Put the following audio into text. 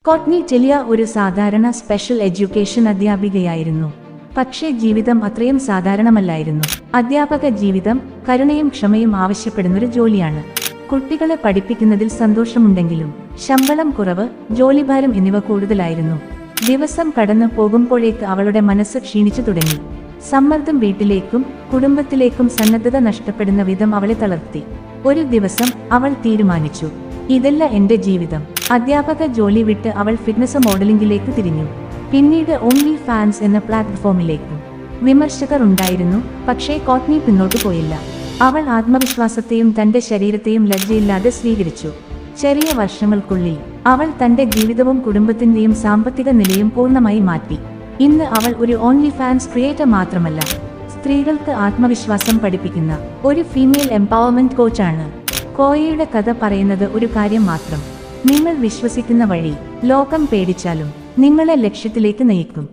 Courtney Telia ഒരു സാധാരണ special education അധ്യാപികയായിരുന്നു. പക്ഷേ ജീവിതം അത്രയും സാധാരണമല്ലായിരുന്നു. അധ്യാപക ജീവിതം കരുണയും ക്ഷമയും ആവശ്യപ്പെടുന്നൊരു ജോലിയാണ്. കുട്ടികളെ പഠിപ്പിക്കുന്നതിൽ സന്തോഷമുണ്ടെങ്കിലും ശമ്പളം കുറവ്, ജോലിഭാരം എന്നിവ കൂടുതലായിരുന്നു. ദിവസം കടന്നു പോകുമ്പോഴേക്ക് അവളുടെ മനസ്സ് ക്ഷീണിച്ചു തുടങ്ങി. സമ്മർദ്ദം വീട്ടിലേക്കും കുടുംബത്തിലേക്കും സന്നദ്ധത നഷ്ടപ്പെടുന്ന വിധം അവളെ തളർത്തി. ഒരു ദിവസം അവൾ തീരുമാനിച്ചു, ഇതല്ല എന്റെ ജീവിതം. അധ്യാപക ജോലി വിട്ട് അവൾ ഫിറ്റ്നസ് മോഡലിംഗിലേക്ക് തിരിഞ്ഞു. പിന്നീട് ഓൺലി ഫാൻസ് എന്ന പ്ലാറ്റ്ഫോമിലേക്കും. വിമർശകർ ഉണ്ടായിരുന്നു, പക്ഷേ കോട്നി പിന്നോട്ടു പോയില്ല. അവൾ ആത്മവിശ്വാസത്തെയും തന്റെ ശരീരത്തെയും ലജ്ജയില്ലാതെ സ്വീകരിച്ചു. ചെറിയ വർഷങ്ങൾക്കുള്ളിൽ അവൾ തന്റെ ജീവിതവും കുടുംബത്തിന്റെയും സാമ്പത്തിക നിലയും പൂർണ്ണമായി മാറ്റി. ഇന്ന് അവൾ ഒരു ഓൺലി ഫാൻസ് ക്രിയേറ്റർ മാത്രമല്ല, സ്ത്രീകൾക്ക് ആത്മവിശ്വാസം പഠിപ്പിക്കുന്ന ഒരു ഫീമെയിൽ എംപവർമെന്റ് കോച്ചാണ്. കോയയുടെ കഥ പറയുന്നത് ഒരു കാര്യം മാത്രം: നിങ്ങൾ വിശ്വസിക്കുന്ന വഴി ലോകം പേടിച്ചാലും നിങ്ങളെ ലക്ഷ്യത്തിലേക്ക് നയിക്കും.